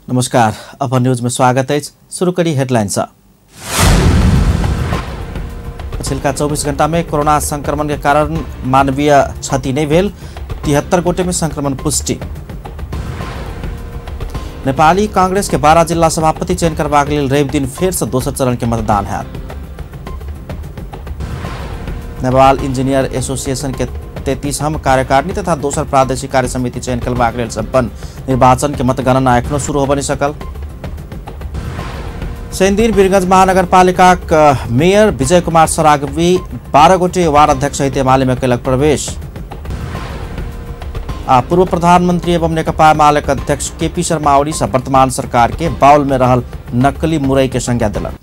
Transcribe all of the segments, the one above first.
नमस्कार, अपन न्यूज में स्वागत है। शुरू करी हेडलाइंस। पिछला 24 घंटा में कोरोना संक्रमण के कारण मानवीय क्षति नहीं भेल, 73 गोटे में संक्रमण पुष्टि। नेपाली कांग्रेस के 12 जिला सभापति चयन करबाक लेल रवि दिन फेर से दोसर चरण के मतदान है। नेपाल इंजीनियर एसोसिएशन के 33हम कार्यकारिणी तथा दोसर प्रादेशिक कार्य समिति चयन करबाक लेल सम्पन्न निर्वाचन के मतगणना एखनो शुरू होबनि सकल। शनिदिन वीरगंज महानगरपालिका मेयर विजय कुमार सरागवी 12 गोटे वार्ड अध्यक्ष सहित एमाले में कयलक प्रवेश। पूर्व प्रधानमंत्री एवं नेकपा एमालेका अध्यक्ष केपी शर्मा ओली वर्तमान सरकार के बाउल में रहल नकली मुरई के संज्ञा दिलक।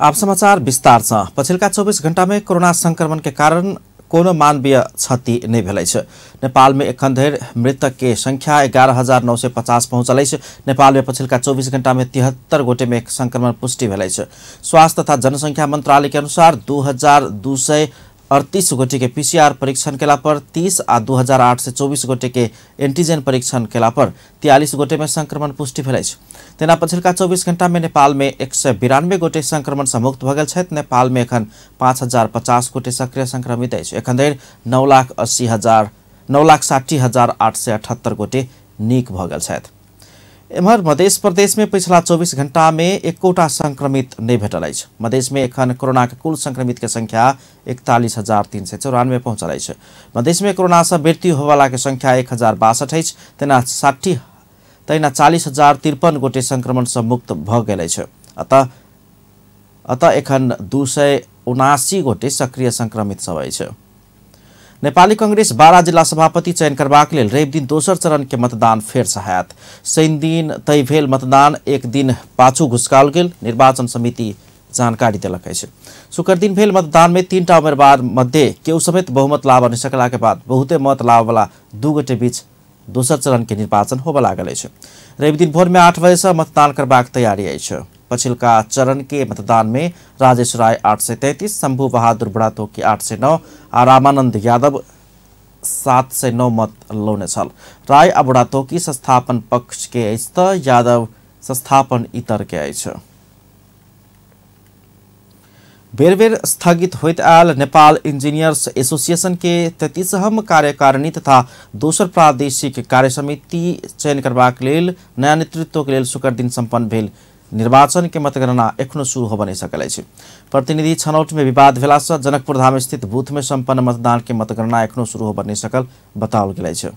आप समाचार विस्तार से। पछिल्का 24 घंटा में कोरोना संक्रमण के कारण कोनो मानवीय क्षति नहीं भेलै छै। नेपाल में एखन धरि मृतक के संख्या 11,950 पहुंचल छै। नेपाल में पछिल्का 24 घंटा में 73 गोटे में संक्रमण पुष्टि भेलै छै। स्वास्थ्य तथा जनसंख्या मंत्रालय के अनुसार 2,238 गोटे के पीसीआर परीक्षण केला पर 30 आ 2,824 गोटे के एंटीजन परीक्षण केला पर 43 गोटे में संक्रमण पुष्टि भेलै छै। तेना पछिल्का 24 घंटा में नेपाल में 192 गोटे संक्रमण से मुक्त भ गेल छथि। नेपाल में एखन 5,050 गोटे सक्रिय संक्रमित अछि। एखन धरि 9,60,878 गोटे नीक भ गेल छथि। एम्हर मध्य प्रदेश में पिछला 24 घंटा में एकोटा संक्रमित नहीं भेटल अछि। मध्य में एखन कोरोना के कुल संक्रमित के संख्या 41,394 पहुंचल अछि। मध्य में कोरोना से मृत्यु होवाला के संख्या 1,062 अछि। तेना 40,053 गोटे संक्रमण से मुक्त भ गेल अछि। अतः एखन 279 गोटे सक्रिय संक्रमित सब अछि। नेपाली कांग्रेस 12 जिला सभापति चयन करबाक लेल रवि दिन दोसर चरण के मतदान फेर से हैत। शनि दिन तय भेल मतदान एक दिन पाछू घुसकाओल गेल, निर्वाचन समिति जानकारी देलक अछि। शुक्र दिन भेल मतदान में 3टा उम्मीदवार मध्य केहू समेत बहुमत लाभ न सकला के बाद बहुते मत लाभ वाला 2 गोटे बीच दोसर चरण के निर्वाचन होबे लागल अछि। रवि दिन भोर में 8 बजे से मतदान करबाक तैयारी अछि। पछिल्का चरण के मतदान में राजेश राय 833, शंभू बहादुर बुढ़ाथोकी 809 आ रामानंद यादव 709 मत लौने छल। राय आ बुढ़ाथोकी संस्थापन पक्ष के अछि त यादव संस्थापन इतर के अछि। बेर बेर स्थगित होइत आयल नेपाल इंजीनियर्स एसोसिएशन के 33हम कार्यकारिणी तथा दोसर प्रादेशिक कार्य समिति चयन करबाक लेल नया नेतृत्व के लेल शुक्र दिन सम्पन्न भेल निर्वाचन के मतगणना एखनो शुरू होबे नहीं सकल अछि। प्रतिनिधि छनौट में विवाद भेला से जनकपुर धाम स्थित बूथ में सम्पन्न मतदान के मतगणना एखनो शुरू होबे नहीं सकल बताओल गेल अछि।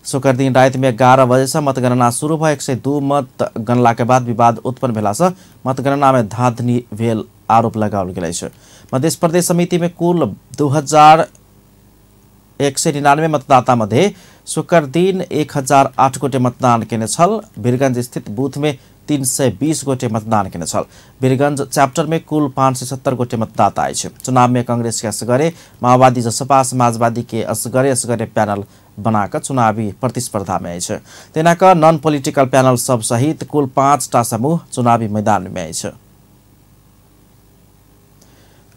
शुक्र दिन राति में 11 बजे से मतगणना शुरू भ 102 मत गणला के बाद विवाद उत्पन्न भेला से मतगणना में धांधली भेल आरोप लगाओल गेल अछि। मध्य प्रदेश समिति में कुल 2,199 मतदाता मध्य शुक्र दिन 1,008 गोटे मतदान केने छल। वीरगंज स्थित बूथ में 320 गोटे मतदान केने छल। वीरगंज चैप्टर में कुल 570 गोटे मतदाता अछि। चुनाव में कांग्रेस के असगरे, माओवादी जसपा समाजवादी के असगरे पैनल बनाकर चुनावी प्रतिस्पर्धा में अछि। तेना क नॉन पॉलिटिकल पैनल सब सहित कुल 5टा समूह चुनावी मैदान में अछि।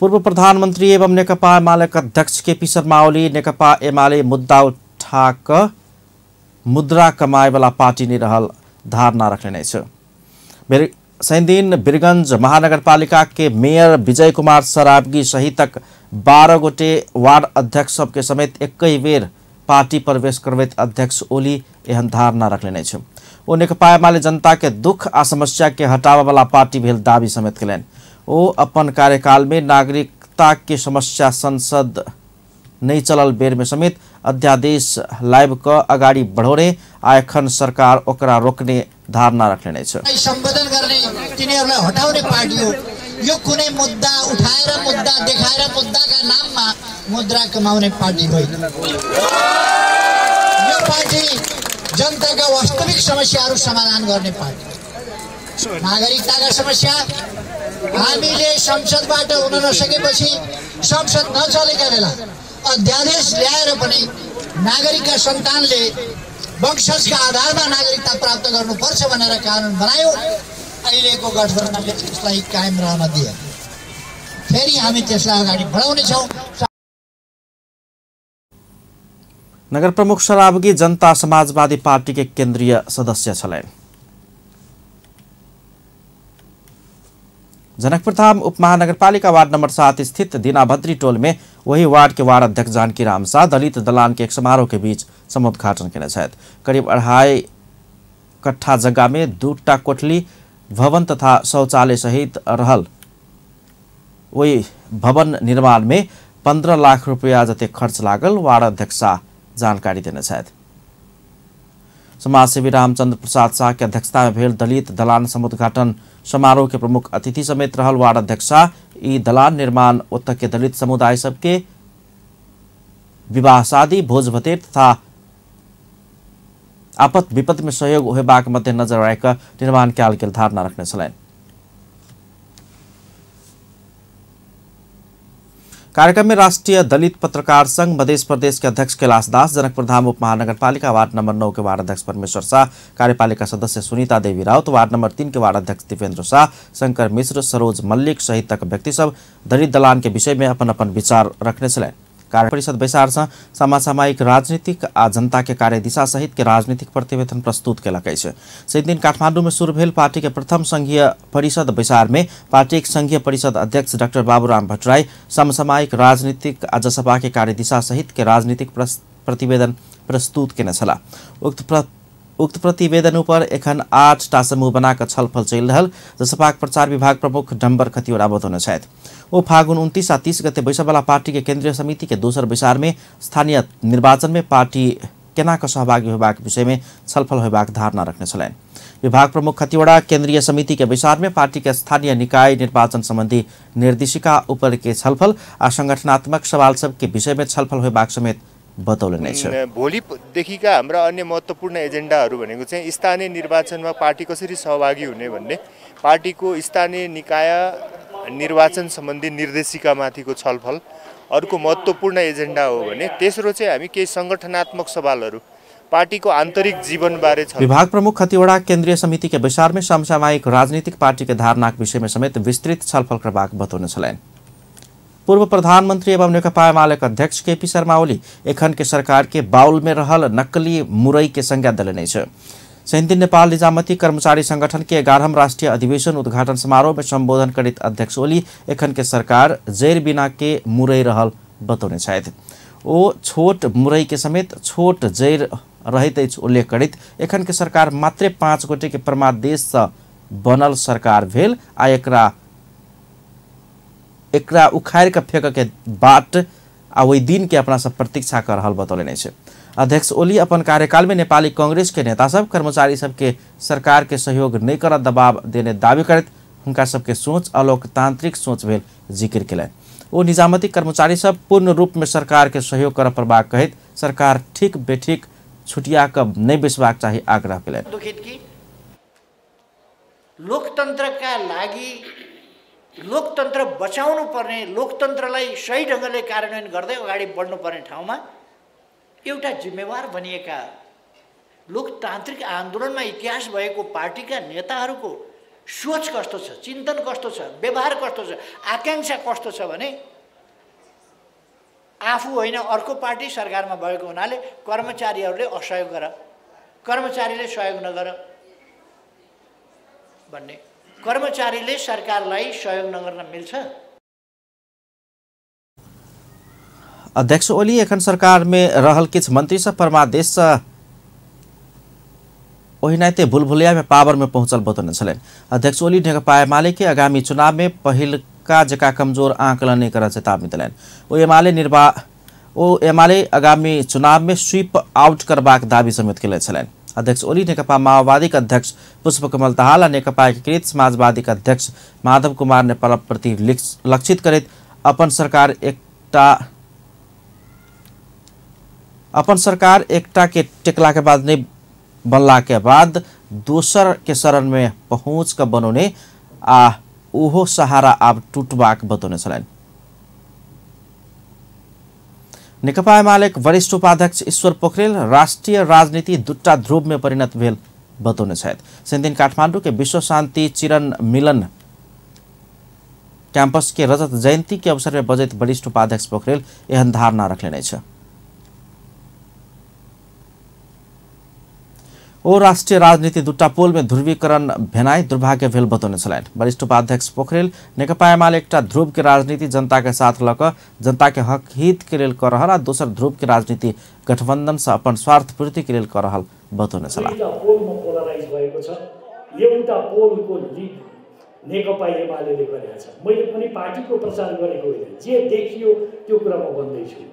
पूर्व प्रधानमंत्री एवं नेकपा एमालेका अध्यक्ष केपी शर्मा ओली नेकपा एमाले मुद्दा उठाक मुद्रा कमाए वाला पार्टी नहीं रहल धारणा रखने छ। शनि दिन वीरगंज महानगरपालिका के मेयर विजय कुमार सरावगी सहितक 12 गोटे वार्ड अध्यक्ष सबके समेत एक बेर पार्टी प्रवेश करबैत अध्यक्ष ओली एहन धारणा रखने छ। ओ नेकपा एमाले जनता के दुख आ समस्या के हटावा वाला पार्टी भेल दावी समेत कयलनि। ओ अपन कार्यकाल में नागरिकता के समस्या संसद नहीं चलल बेर में समेत अध्यादेश लाइव क अगाडि बढाउने आ एखन सरकार ओकरा रोक्ने धारणा रखने छ। सम्बोधन गर्ने तिनीहरूलाई हटाउने पार्टी हो। यो कुनै मुद्दा उठाएर मुद्दा देखाएर मुद्दाका नाममा मुद्रा कमाउने पार्टी होइन। यो पार्टी जनताका वास्तविक समस्याहरू समाधान गर्ने पार्टी। नागरिकताका समस्या हामीले संसदबाट हुन नसकेपछि संसद नचलेका बेला अध्यादेश ल्याएर पनि नागरिकका सन्तानले वंशजका आधारमा नागरिकता प्राप्त गर्नुपर्छ भनेर कानुन बनायो। अहिलेको गठबन्धनले त्यसलाई कायम रहन दिए। फेरि हामी त्यसलाई अगाडि बढाउने छौं। नगर प्रमुख सराबगी जनता समाजवादी पार्टी के केंद्रीय सदस्य छलैन। जनकपुरधाम उपमहानगरपालिका वार्ड नंबर 7 स्थित दीनाभद्री टोल में वही वार्ड के वार्ड अध्यक्ष जानकी राम शाह दलित दलान के एक समारोह के बीच समुद्घाटन किए छथि। करीब 2.5 कट्ठा जगह में 2टा कोठली भवन तथा शौचालय सहित रहल वही भवन निर्माण में 15 लाख रुपया जते खर्च लागल वार्ड अध्यक्ष शाह जानकारी देने छथि। समाजसेवी रामचंद्र प्रसाद शाह के अध्यक्षता में भेल दलित दलान समुद्घाटन समारोह के प्रमुख अतिथि समेत रहल वार्ड अध्यक्ष शाह ई दलान निर्माण ओतऽ के दलित समुदाय सबके विवाह शादी भोज भतेर तथा आपद विपद में सहयोग होबाक मध्यनजर राखि निर्माण कयल गेल धारणा रखने छलैन। कार्यक्रम में राष्ट्रीय दलित पत्रकार संघ मध्य प्रदेश के अध्यक्ष कैलाश दास, जनकपुरधाम उपमहानगरपालिका वार्ड नंबर 9 के वार्ड अध्यक्ष परमेश्वर शाह, कार्यपालिका सदस्य सुनीता देवी राउत, वार्ड नंबर 3 के वार्ड अध्यक्ष दीपेंद्र शाह, शंकर मिश्र, सरोज मल्लिक सहित व्यक्ति सब दलित दलान के विषय में अपन अपन विचार रखने छलैन। कार्य परिषद बैसार से समसामयिक राजनीतिक आ जनता के कार्य दिशा सहित के राजनीतिक प्रतिवेदन प्रस्तुत केलक अछि। सही दिन काठमांडू में शुरू भेल पार्टी के प्रथम संघीय परिषद बैसार में पार्टी के संघीय परिषद अध्यक्ष डॉक्टर बाबूराम भट्टराई समसामयिक राजनीतिक आ जसपा के कार्य दिशा सहित के राजनीतिक प्रतिवेदन प्रस्तुत केने छलाह। उक्त प्रतिवेदन पर एखन 8टा समूह बनाकर छलफल चलि रहल। जसपा प्रचार विभाग प्रमुख डम्बर खतिवड़ा बतौने छथि ओ फागुन 29 आ 30 गते बैसै वाला पार्टी के केंद्रीय समिति के दोसर बैसार में स्थानीय निर्वाचन में पार्टी केना के सहभागी होबाक विषय में छलफल होबाक धारणा रखने छलैन। विभाग प्रमुख खतिवड़ा केंद्रीय समिति के बैसार में पार्टी के स्थानीय निकाय निर्वाचन संबंधी निर्देशिका ऊपर के छलफल आ संगठनात्मक सवाल सब के विषय में छलफल होबाक समेत बताउले छ। भोलिदेखिका हाम्रा अन्य महत्त्वपूर्ण एजेन्डाहरू भनेको चाहिँ स्थानीय निर्वाचनमा पार्टी कसरी सहभागी हुने भन्ने, पार्टीको स्थानीय निकाय निर्वाचन सम्बन्धी निर्देशिकामाथिको छलफल अर्को महत्त्वपूर्ण एजेन्डा हो भने तेस्रो चाहिँ हामी केही संगठनात्मक सवालहरू पार्टीको आन्तरिक जीवनबारे छ। विभाग प्रमुख खतिवड़ा केंद्रीय समिति के बैसार में समसामयिक राजनीतिक पार्टी के धारणाक विषय में समेत विस्तृत छलफल करबाक बतौने छलैन। पूर्व प्रधानमंत्री एवं नेकपा एमालेका अध्यक्ष केपी शर्मा ओली एखन के सरकार के बाउल में रहल नकली मुरई के संज्ञा देलनि छ। सैन्य नेपाल निजामती कर्मचारी संगठन के 11वां राष्ट्रीय अधिवेशन उद्घाटन समारोह में संबोधन करित अध्यक्ष ओली एखन के सरकार जैर बिना के मुरई रहल बतौने छथि। ओ छोट मुरई के समेत छोट जैर रहित उल्लेख करित एखन के सरकार मात्र 5 गोटे के परमादेश से बनल सरकार भेल आ एकरा उखाड़ के फेंक के बाट आ वही दिन के अपना सब प्रतीक्षा कर रहल बतौले छै। अध्यक्ष ओली अपन कार्यकाल में नेपाली कांग्रेस के नेता सब कर्मचारी सब के सरकार के सहयोग नहीं कर दबाव देने दावी करत उनका सबके सोच अलोकतांत्रिक सोच भेल जिक्र केलनि। ओ निजामती कर्मचारी सब पूर्ण रूप में सरकार के सहयोग कर परबाक कहत सरकार ठीक बेठीक छुटिया कब नहीं बेचबाक चाहिए आग्रह केलनि। लोकतन्त्रका लागि लोकतन्त्र बचाउनु पर्ने, लोकतन्त्रलाई सही ढङ्गले कार्यान्वयन गर्दै अगाडि बढ्नु पर्ने ठाउँमा एउटा जिम्मेवार बनिएका लोकतान्त्रिक आन्दोलनमा इतिहास भएको पार्टीका नेताहरूको सोच कस्तो छ, चिन्तन कस्तो छ, व्यवहार कस्तो छ, आकांक्षा कस्तो छ भने आफू होइन अर्को पार्टी सरकारमा भएको हुनाले कर्मचारीहरूले असहयोग गर, कर्मचारीले सहयोग नगर भन्ने, कर्मचारीले सरकारलाई सहयोग नगर्न मिल्छ। अध्यक्ष ओली एखन सरकार में रहल किछ मंत्री सब परमादेश ओहिनाते भूलभुलिया में पावर में पहुंचल बतौने छलैन। अध्यक्ष ओली नेकपा एमाले के आगामी चुनाव में पहिलका जका कमजोर आंकलन नहीं कर चेतावनी दिलैन। ओ एमाले आगामी चुनाव में स्वीप आउट करबाक दावी समेत केले छलैन। अध्यक्ष ओली नेकपा माओवादी का अध्यक्ष पुष्पकमल दाहाल नेकपा एकीकृत समाजवादी का अध्यक्ष माधव कुमार नेपाल प्रति लक्षित करित अपन सरकार एकटा के टेकला के बाद नहीं बनला के बाद दोसर के शरण में पहुंच कर बनौने आ उहो सहारा अब टूटबाक बतौने छलैन। नेकपा एमालेक वरिष्ठ उपाध्यक्ष ईश्वर पोखरेल राष्ट्रीय राजनीति दुट्टा ध्रुव में परिणत भेल बतौने छथि। सेन्दिन काठमाडौँ के विश्व शान्ति चिरन मिलन कैंपस के रजत जयंती के अवसर में बजैत वरिष्ठ उपाध्यक्ष पोखरेल एहन धारणा रखले छ। ओ राष्ट्रिय राजनीति दुट्टा पोल में ध्रुवीकरण भेनाई दुर्भाग्य भेल बतौने छलैन। वरिष्ठ उपाध्यक्ष पोखरेल नेकपा एमाले एकटा ध्रुव के राजनीति जनता के साथ लक जनता के हक हित के लेल कर रहल आ दोसर ध्रुव के राजनीति गठबन्धन से अपन स्वार्थ पूर्ति के लेल कर रहल बतौने छला। एउटा पोलको लिड नेकपा एमालेले गरेको छ। मैले पनि पार्टीको प्रचार गरेको होइन, जे देखियो त्यो कुरा म भन्दैछु।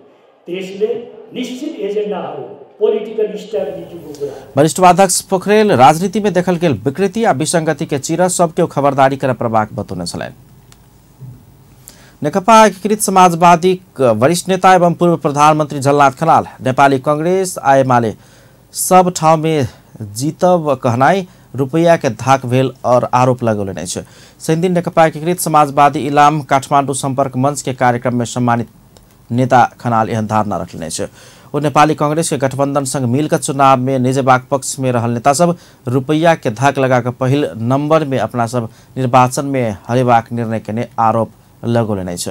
त्यसले निश्चित एजेन्डाहरू पोलिटिकल स्टेबिलिटीको कुरा। वरिष्ठ उपाध्यक्ष पोखरेल राजनीति में देखल गेल विकृति आ विसंगति के चीरा सबके खबरदारी कर प्रभाव बतौने छलैन। नेकपा एकीकृत समाजवादी वरिष्ठ नेता एवं पूर्व प्रधानमंत्री झलनाथ खनाल नेपाली कांग्रेस आ एमाले सब ठाउँ में जीतब कहनाई रुपैया के धाक भेल और आरोप लगौले नै छ। शनि दिन नेकपा एकीकृत समाजवादी इलाम काठमाडौँ संपर्क मंच के कार्यक्रम में सम्मानित नेता खनाल यह धारणा रखले छ। वो नेपाली कांग्रेस के गठबंधन संग मिलकर चुनाव में निजबाक पक्ष में रहल नेता सब रुपैया के धाक लगाकर पहिल नंबर में अपना सब निर्वाचन में हरेबाक निर्णय के आरोप लगौले नै छ।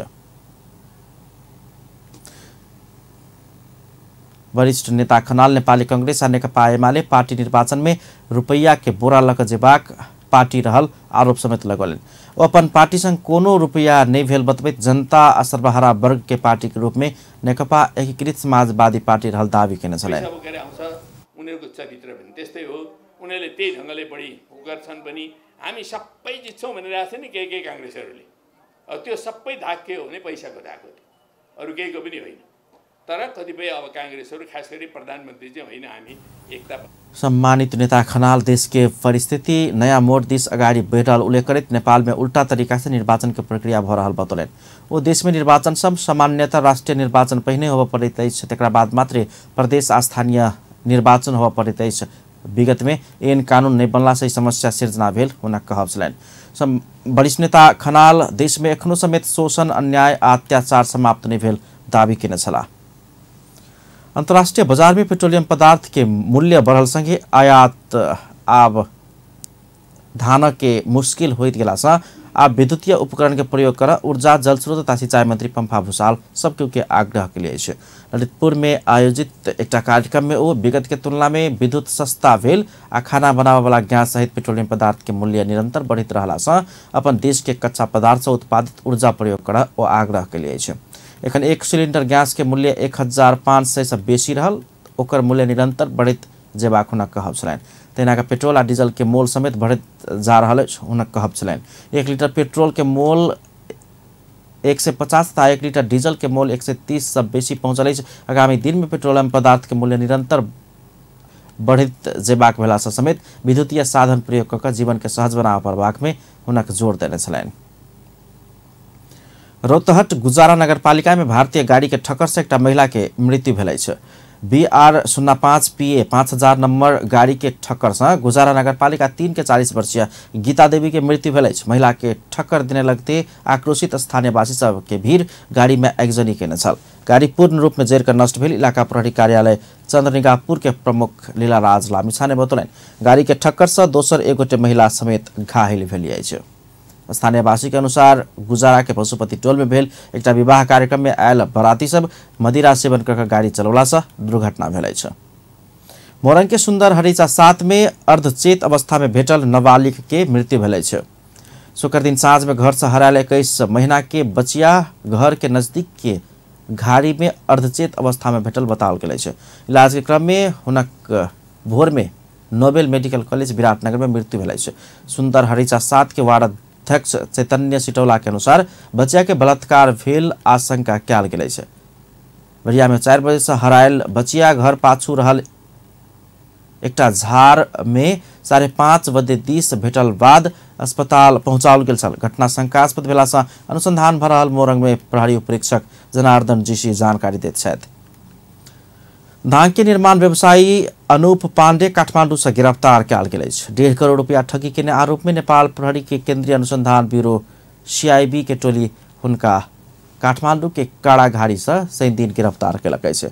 वरिष्ठ नेता खनाल नेपाली कांग्रेस आ नेकपा एमाले पार्टी निर्वाचन में रुपैया के बोरा लक जेबाक पार्टी रहल आरोप समेत लगौलेन। ओ अपन पार्टी संग कोनो रुपैया नहीं भेल बतबैत जनता आ सर्वहारा वर्ग के पार्टी के रूप में नेकपा एकीकृत समाजवादी पार्टी रहल दावी केने छले। उनीहरुको चरित्र पनि त्यस्तै हो, उनीहरुले त्यही ढंगले बढी गर्छन् पनि। हामी सबै जित्छौं भनेर आछ नि के कांग्रेसहरुले, त्यो सबै धाक के हो भने पैसाको धाक हो, अरु केहीको पनि होइन। तर कतिपय अब कांग्रेसहरु खास गरी प्रधानमन्त्री चाहिँ होइन, हामी एकता। सम्मानित नेता खनाल देश के परिस्थिति नया मोड़ दिस अगाडि बढ़ल उल्लेख करत नेपाल में उल्टा तरीका से निर्वाचन के प्रक्रिया भ रहल बतौलेन। वो देश में निर्वाचन सब सामान्यतः राष्ट्रीय निर्वाचन पहिने होब पड़ैत अछि, तकरा बाद मात्र प्रदेश आ स्थानीय निर्वाचन होब पड़ैत अछि। विगत में एन कानून नहीं बनला से समस्या सिर्जना भेल हुनक कहब छलैन। वरिष्ठ नेता खनाल देश में एखनो समेत शोषण अन्याय आ अत्याचार समाप्त नहीं भेल दावी केने छला। अंतर्राष्ट्रीय बाजार में पेट्रोलियम पदार्थ के मूल्य बढ़ल संगे आयात आब धान के मुश्किल होइत गेला से आब विद्युतीय उपकरण के प्रयोग कर ऊर्जा जल स्रोत तथा सिंचाई मंत्री पंफा भूषाल सबके के आग्रह के लिए ललितपुर में आयोजित एक कार्यक्रम में वो विगत के तुलना में विद्युत सस्ता भेल आ खाना बनावे वाला गैस सहित पेट्रोलियम पदार्थ के मूल्य निरंतर बढ़ित रहला से अपन देश के कच्चा पदार्थ से उत्पादित ऊर्जा प्रयोग कर वो आग्रह के लिए एखन एक सिलिंडर गैस के मूल्य 1500 से बेसी रहल, ओकर मूल्य निरंतर बढ़ित जेबाक हुनक कहब छलैन। तहिना के पेट्रोल आ डीजल के मोल समेत बढ़ित जा रहल हुनक कहब छलैन। 1 लीटर पेट्रोल के मोल 150 तथा 1 लीटर डीजल के मोल 130 से बेसी पहुंचल अछि। आगामी दिन में पेट्रोलियम पदार्थ के मूल्य निरंतर बढ़ित जेबाक भेला से समेत विद्युतीय साधन प्रयोग कऽ जीवन के सहज बनाबऽ पड़बाक में हुनक जोर देने छलैन। रौतहट गुजारा नगरपालिका में भारतीय गाड़ी के ठक्कर से एक महिला के मृत्यु भेल अछि। BR05 PA 5000 नंबर गाड़ी के ठक्कर से गुजारा नगरपालिका 3 के 40 वर्षीय गीता देवी के मृत्यु भेल अछि। महिला के ठक्कर देने लगते आक्रोशित स्थानीय वासी सब के भीड़ गाड़ी में आगजनी केने छल। गाड़ी पूर्ण रूप में जैर कर नष्ट भेल। इलाका प्रहरी कार्यालय चंद्रनिगाहपुर के प्रमुख लीलाराज लामिछाने बतौलनि गाड़ी के ठक्कर से दोसर एगोटे महिला समेत घायल भेल अछि। स्थानीय वासी के अनुसार गुजारा के पशुपति टोल में भेल एक विवाह कार्यक्रम में आयल बराती सब मदिरा सेवन कर गाड़ी चलौला से दुर्घटना भेल अछि। मोरंग के सुंदर हरीचा 7 में अर्धचेत अवस्था में भेटल नाबालिग के मृत्यु भेल अछि। शुक्र दिन साँझ में घर से हरायल 21 महीना के बचिया घर के नजदीक के घाड़ी में अर्धचेत अवस्था में भेटल बताओल गेल अछि। इलाज के क्रम में हुनक भोर में नोबेल मेडिकल कॉलेज विराटनगर में मृत्यु भेल अछि। सुंदर हरीचा 7 के वार्ड अध्यक्ष चैतन्य सिटौला के अनुसार बच्चा के बलात्कार भेल आशंका कयल गेल अछि। बरिया में 4 बजे से हरायल बचिया घर पाछू रहल एकटा झाड़ में 5:30 बजे दिस भेटल बाद अस्पताल पहुंचाओल गेल छल। घटना शंकास्पद भेला से अनुसंधान भ रहल मोरंग में प्रहरी उपरीक्षक जनार्दन जीसी जानकारी दैत छथि। धान के निर्माण व्यवसायी अनूप पांडे काठमांडू से गिरफ्तार कयल गेल अछि। 1.5 करोड़ रुपया ठगी के आरोप में नेपाल प्रहरी के केंद्रीय अनुसंधान ब्यूरो CIB के टोली हुनका काठमांडू के काड़ाघाड़ी से शनि दिन गिरफ्तार कयलक अछि।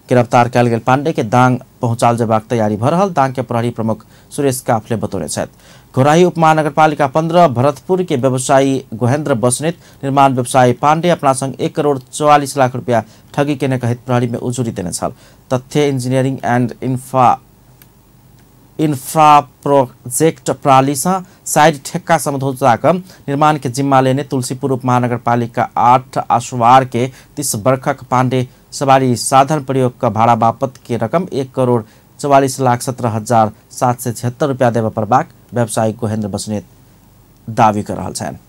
गिरफ्तार कयल गेल पांडे के दांग पहुंचाल जेबाक तैयारी भ रहल दांग के प्रहरी प्रमुख सुरेश काफले बतौने छथि। घोराही उपमहानगरपालिका 15 भरतपुर के व्यवसायी गोहेंद्र बसनेत निर्माण व्यवसायी पांडे अपना संग 1 करोड़ 44 लाख रुपया ठगी केने कहित प्रहरी में उजुरी देने छल। तथ्य इंजीनियरिंग एंड इन्फ्रा प्रोजेक्ट प्रालीसा साइड ठेक्का समझौता का निर्माण के जिम्मा लेने तुलसीपुर उपमहानगरपालिका 8 आशुवार के 30 वर्षक पांडे सवारी साधन प्रयोग का भाड़ा बापत के रकम 1,44,17,776 रुपया देव परबाक व्यवसायी गोहेन्द्र बस्नेत दावी कर रहा है।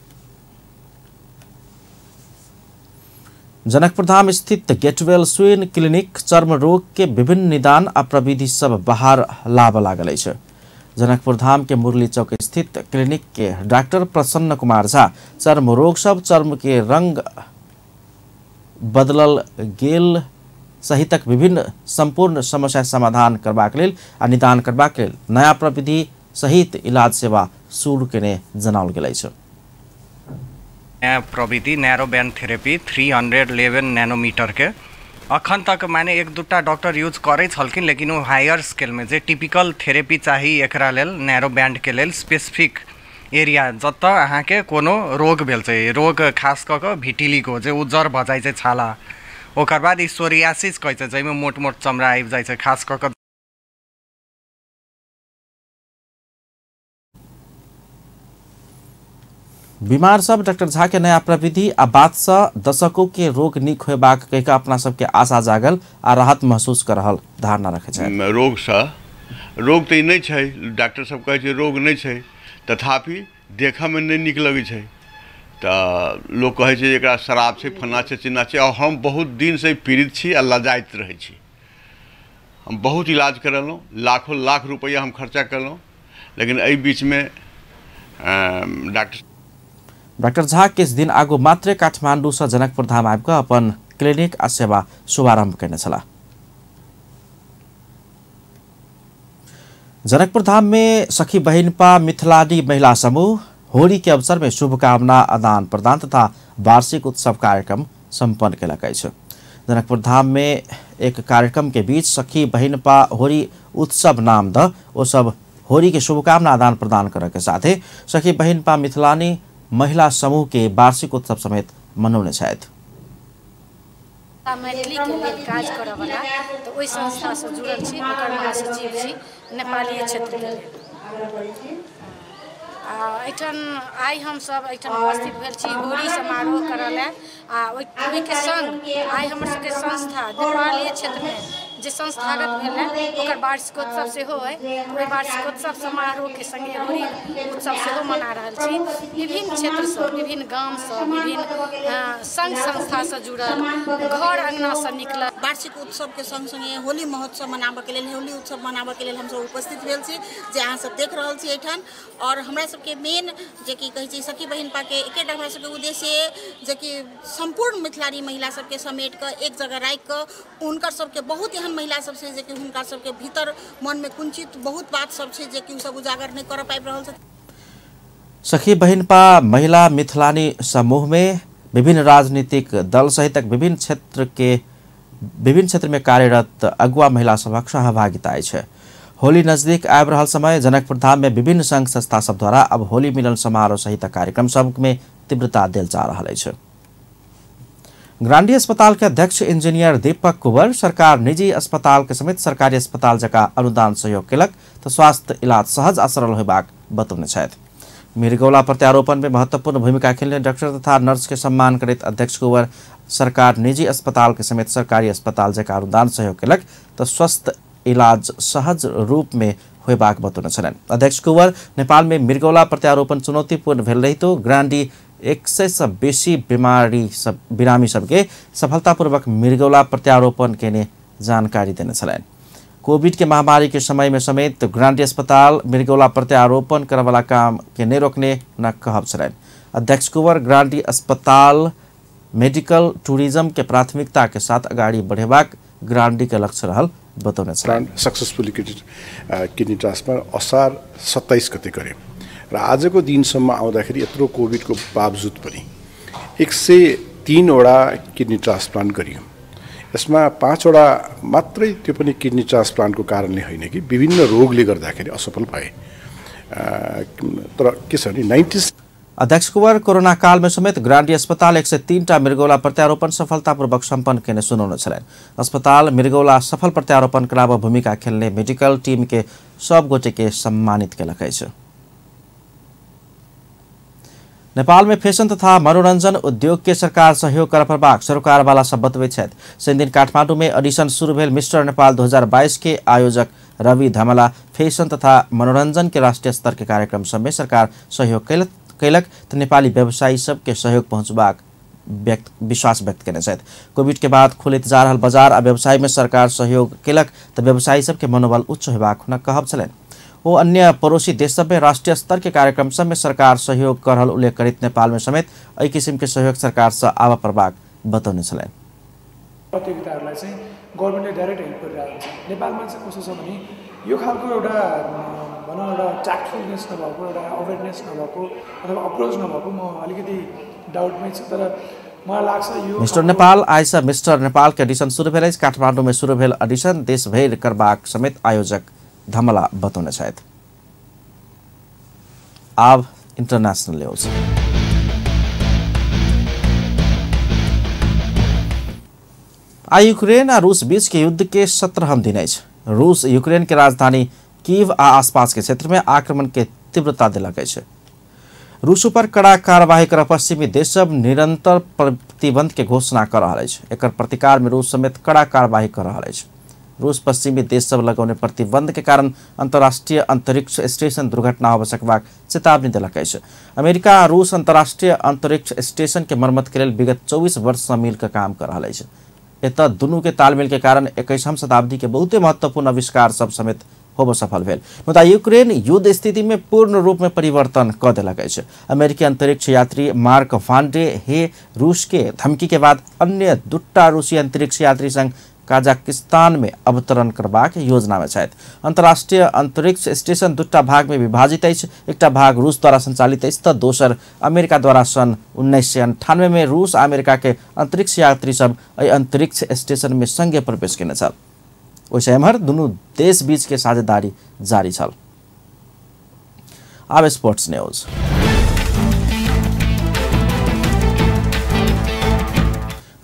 जनकपुरधाम स्थित गेटवेल स्विन क्लिनिक चर्म रोग के विभिन्न निदान आ प्रविधि सब बाहर लाभ लागल है। जनकपुरधाम के मुरली चौक स्थित क्लिनिक के डॉक्टर प्रसन्न कुमार झा चर्म रोग सब चर्म के रंग बदलल गेल सहितक विभिन्न संपूर्ण समस्या समाधान करबाक लेल आ निदान करबाक लेल नया प्रविधि सहित इलाज सेवा शुरू केने जनाओल गेल अछि। नया प्रविधि नैरो बैंड थेरेपी 311 नैनोमीटर के अखन तक माने एक दूटा डॉक्टर यूज करे छलखिन, लेकिन वो हायर स्केल में जे टिपिकल थेरेपी चाहिए एकरा लेल नैरो बैंड के लेल स्पेसिफिक एरिया जत अहाँ के कोनो रोग भेल छै, रोग खास क के भिटिलीको जे उज्जर भ जाय छै छाला, ओकर बाद सोरियासिस कहै छै जइमे मोट मोट चमड़ा आबि जाय छै खास क के। बीमार सब डॉक्टर झा के नया प्रविधि आ बात से दशकों के रोग निक होबाक कहि के अपना सबके आशा जागल आ राहत महसूस कर रहल धारणा रखे छै। रोग से रोग तो नहीं छै, डॉक्टर सब कहै छै रोग नहीं छै, तथापि देखा में नहीं निक लगे छै तो लोग कहै छै एकरा शराब से फलना छै चिन्ना छै। और हम बहुत दिन से पीड़ित छी आ लजाइत रहे छी। हम बहुत इलाज करलहुँ, लाखों लाख रुपया हम खर्चा करलहुँ, लेकिन एहि बीच में डॉक्टर झा किस दिन आगो मात्रे काठमांडू से जनकपुर धाम आबि अपन क्लिनिक आ सेवा शुभारंभ करने छलाह। जनकपुर धाम में सखी बहिनपा मिथिलानी महिला समूह होली के अवसर में शुभकामना आदान प्रदान तथा वार्षिक उत्सव कार्यक्रम संपन्न केलक अछि। जनकपुर धाम में एक कार्यक्रम के बीच सखी बहिनपा होली उत्सव नाम द ओ सब होली के शुभकामना आदान प्रदान करे के साथे सखी बहिनपा मिथिलानी महिला समूह के वार्षिक उत्सव समेत मनौने छथि। मैथिली के लिए काज करऽ वाला तो ओहि संस्था से जुड़ल छी, ओकर महासचिव छी नेपाली क्षेत्र के लेल। एठन आइ हम सब एठन उपस्थित भेल छी होली समारोह करऽ लेल आ ओहि के संग आइ हमर सबके संस्था नेपाली क्षेत्र में जे संस्थागत भेल है ओकर वार्षिकोत्सव सेहो है। ओहि वार्षिकोत्सव समारोह के संगे होली उत्सव सेहो मना रहल छी। विभिन्न क्षेत्र से, विभिन्न गाम से, विभिन्न संघ संस्था से जुड़ल, घर अंगना से निकलल वार्षिक उत्सव के संग संगे होली महोत्सव मनाबे के लेल, होली उत्सव मनाबे के लेल हम सब उपस्थित भेल छी, जे अहाँ सब देख रहल छी एठन। और हमरा सबके मेन जे कि कहै छी सखी बहिनपा के एकेटा हमरा सबके उद्देश्य जे कि संपूर्ण मिथिलानी महिला सबके समेट के एक जगह राखि के उनकर सबके बहुत एहन महिला सब छै जे कि हुनका सबके भीतर मन में कुंचित बहुत बात सब छै जे कि सब उजागर नहीं कर पाबि रहल छै। सखी बहिनपा महिला मिथिलानी समूह में विभिन्न राजनीतिक दल सहित विभिन्न क्षेत्र में कार्यरत अगुआ महिला सभक सहभागिता है। होली नजदीक आबि रहल समय जनकपुर धाम में विभिन्न संघ संस्था सब द्वारा अब होली मिलन समारोह सहित कार्यक्रम सब में तीव्रता देल जा रहा है। ग्रांडी अस्पताल के अध्यक्ष इंजीनियर दीपक कुंवर सरकार निजी अस्पताल के समेत सरकारी अस्पताल जका अनुदान सहयोग केलक तो स्वास्थ्य इलाज सहज आ सरल होबाक बतौने छथि। मिर्गौला प्रत्यारोपण में महत्वपूर्ण भूमिका खेलने डॉक्टर तथा नर्स के सम्मान करैत अध्यक्ष कुंवर सरकार निजी अस्पताल के समेत सरकारी अस्पताल जका अनुदान सहयोग केलक तो स्वस्थ इलाज सहज रूप में होबाक बतौने छलनि। अध्यक्ष कुंवर नेपाल में मिर्गौला प्रत्यारोपण चुनौतीपूर्ण भेल रही तो ग्रांडी 100 से बेसी बिरामी सबके सफलतापूर्वक मिर्गौला प्रत्यारोपण केने जानकारी देने छलनि। कोविड के महामारी के समय में समेत ग्रांडी अस्पताल मिर्गौला प्रत्यारोपण करे वाला काम के नहीं रोकने न कहब छलनि। अध्यक्ष कुंवर ग्रांडी अस्पताल मेडिकल टूरिज्म के प्राथमिकता के साथ अगाडि बढ़ेबाक ग्रांडी के लक्ष्य रहल बतौने छलनि। सक्सेसफुली किडनी ट्रान्सप्लान्ट असार 27 गते गरे र आजको दिनसम्म आउँदाखेरि यत्रो कोभिडको बावजुद पनि 103 वटा किडनी ट्रान्सप्लान्ट गरियो। यसमा 5 वटा मात्रै त्यो पनि किडनी ट्रान्सप्लान्टको कारणले होइन कि विभिन्न रोगले गर्दाखेरि असफल भए। तर के छ भने अध्यक्ष कुंवर कोरोना काल में समेत ग्रान्डी अस्पताल 103टा मृगौला प्रत्यारोपण सफलतापूर्वक सम्पन्न करने सुनाउन छलैन। अस्पताल मृगौला सफल प्रत्यारोपण कराव भूमिका खेल्ने मेडिकल टीम के सब गोटे के सम्मानित केलकै छ। नेपाल में फैशन तथा मनोरंजन उद्योग के सरकार सहयोग कर प्रभाग सरोकार वाला सब बतवे छथि। शनि दिन काठमाडौँ में ऑडिशन शुरू भेल मिस्टर नेपाल 2022 के आयोजक रवि धमला फैशन तथा मनोरंजन के राष्ट्रीय स्तर के कार्यक्रम सब में सरकार सहयोग कैलक तो नेपाली व्यवसायी सब के सहयोग पहुंचबाक विश्वास व्यक्त करने छथि। कोविड के बाद खुलैत जा रहल बाजार आ व्यवसाय में सरकार सहयोग कैलक तो व्यवसायी सब के मनोबल उच्च हेबाक हुनक कहब छलैन। वो अन्य पड़ोसी देश सब में राष्ट्रीय स्तर के कार्यक्रम सब में सरकार सहयोग कर रहल उल्लेख करित नेपाल में समेत एहि किसिम के सहयोग सरकार से आवा प्रभाग बताउने छलैन। प्रतियोगिताहरूलाई चाहिँ गभर्नमेन्टले डाइरेक्ट हेल्प गरिरहेको हुन्छ। नेपालमा चाहिँ कस्तो छ भने यो खालको एउटा भनौँ एउटा ट्याक्टफुलनेस नभएको एउटा अवेरनेस नभएको अथवा अप्रोच नभएको म अलिकति डाउटमै छु। तर मलाई लाग्छ यो मिस्टर नेपाल आइसा मिस्टर नेपाल के ऑडिशन शुरू भेल अछि। काठमाडौँ में शुरू भेल ऑडिशन देशभरि करबाक समेत आयोजक धमला बताउने छथि। अब इंटरनेशनल न्यूज। आई यूक्रेन और रूस बीच के युद्ध के 17वां दिन अछि। रूस यूक्रेन के राजधानी कीव आ आसपास के क्षेत्र में आक्रमण के तीव्रता दिलक अछि। रूस पर कड़ा कार्यवाही कर पश्चिमी देश सब निरंतर प्रतिबंध के घोषणा कर रहा अछि। एकर प्रतिकार में रूस समेत कड़ा कार्यवाही कर रहा अछि। रूस पश्चिमी देश सब लगौने प्रतिबंध के कारण अंतर्राष्ट्रीय अंतरिक्ष स्टेशन दुर्घटना हो सकबाक चेतावनी दिलक अछि। अमेरिका आ रूस अंतर्राष्ट्रीय अंतरिक्ष स्टेशन के मरम्मत के लेल विगत 24 वर्ष से मिलकर काम कर रहा अछि। एतऽ दुनू के तालमेल के कारण 21वीं शताब्दी के बहुते महत्वपूर्ण आविष्कार सब समेत होब सफल भेल। मुदा यूक्रेन युद्ध स्थिति में पूर्ण रूप में परिवर्तन क देलक अछि। अमेरिकी अंतरिक्ष यात्री मार्क वांडे हे रूस के धमकी के बाद अन्य दूटा रूसी अंतरिक्ष यात्री संग कजाकिस्तान में अवतरण करबाक योजना में छथि। अंतर्राष्ट्रीय अंतरिक्ष स्टेशन दूटा भाग में विभाजित अछि। एकटा भाग रूस द्वारा संचालित अछि तऽ दोसर अमेरिका द्वारा सन 1998 में रूस आ अमेरिका के अंतरिक्ष यात्री सब एहि अंतरिक्ष स्टेशन में संगे प्रवेश केने छल। ओहिसँ एम्हर दुनू देश बीच के साझेदारी जारी छल। अब स्पोर्ट्स न्यूज।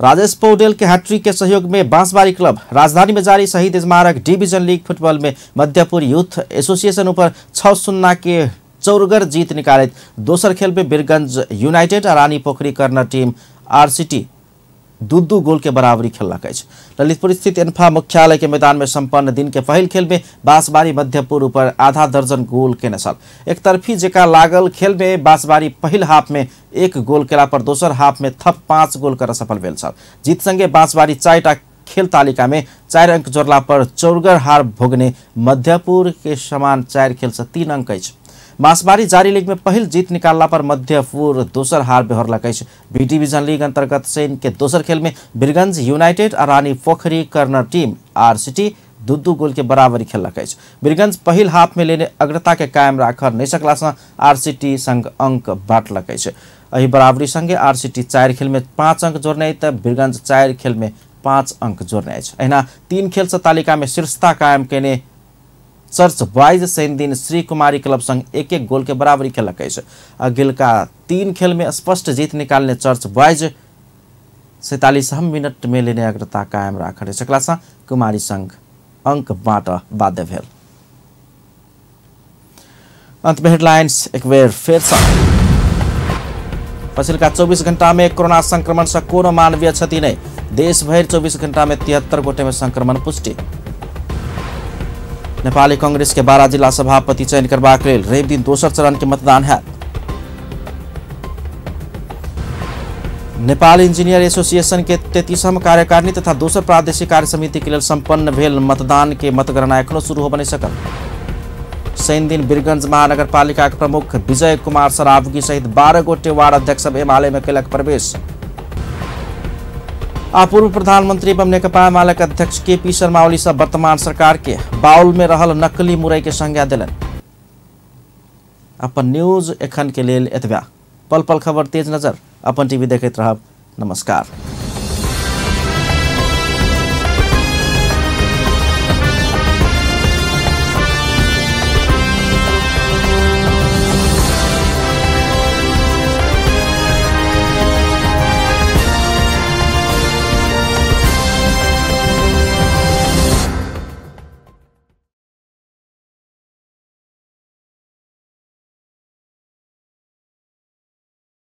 राजेश पौडेल के हैट्रिक के सहयोग में बांसबारी क्लब राजधानी में जारी शहीद स्मारक डिवीजन लीग फुटबॉल में मध्यपुर यूथ एसोसिएशन ऊपर 6-0 के चौरगर जीत निकालित। दोसर खेल में बीरगंज यूनाइटेड और Rani Pokhari corner team RCT 2-2 गोल के बराबरी खेलक अछि। ललितपुर स्थित इन्फा मुख्यालय के मैदान में संपन्न दिन के पहिल खेल में बांसबारी मध्यपुर ऊपर आधा दर्जन गोल केने छल। एक तरफी जेका लागल खेल में बांसबारी पहिल हाफ में 1 गोल केला पर दोसर हाफ में थप 5 गोल कर सफल भेल छल। जीत संगे बांसबारी 4टा खेल तालिका में 4 अंक जोड़ला पर चौरगर हार भोगने मध्यपुर के समान 4 खेल से 3 अंक अछि। बांसबारी जारी लीग में पहिल जीत निकालला पर मध्यपुर दोसर हार बेहोरलक अछि। बी डिवीजन लीग अंतर्गत शनि के दोसर खेल में बीरगंज यूनाइटेड और Rani Pokhari corner team RCT 2-2 गोल के बराबरी खेलक अछि। बीरगंज पहिल हाफ में लेने अग्रता के कायम राखऽ नहि सकला सँ आरसीटी संग अंक बांटलक अछि। एहि बराबरी संगे आरसीटी 4 खेल में 5 अंक जोड़ने तऽ बीरगंज 4 खेल में 5 अंक जोड़ने अछि। एहिना 3 खेल से तालिका में शीर्षता कायम केने चर्च बॉयज शनि दिन श्री कुमारी क्लब संग 1-1 गोल के बराबरी खेलक अछि। अगिलका 3 खेल में स्पष्ट जीत निकालने चर्च बॉयज 47 मिनट में लेने अग्रता कायम राखऽ सकला सँ कुमारी संग अंक बाँटऽ बाध्य भेल। अंत में हेडलाइंस एक बेर फेर सँ। पछिलका 24 घंटा में कोरोना संक्रमण से कोनो मानवीय क्षति नहीं। देश भर 24 घंटा में 73 गोटे में संक्रमण पुष्टि। नेपाली कांग्रेस के 12 जिला सभापति चयन करबाक लेल रवि दिन दोसर चरण के मतदान है। नेपाल इंजीनियर एसोसिएशन के 33वां कार्यकारिणी तथा दोसर प्रादेशिक कार्य समिति के लेल संपन्न भेल मतदान के मतगणना एखनो शुरू हो बने सकल। शनि दिन बीरगंज महानगरपालिका के प्रमुख विजय कुमार सरावगी सहित 12 गोटे वार्ड अध्यक्ष सब एमाले में कयलक प्रवेश। पूर्व प्रधानमंत्री एवं नेकपा एमालेक अध्यक्ष केपी शर्मा ओली सब वर्तमान सरकार के बाउल में रहल नकली मुरई के संज्ञा दिलन। अपन न्यूज एखन के लेल एतबा। पल पल खबर तेज नजर अपन टीवी देखैत रहब। नमस्कार।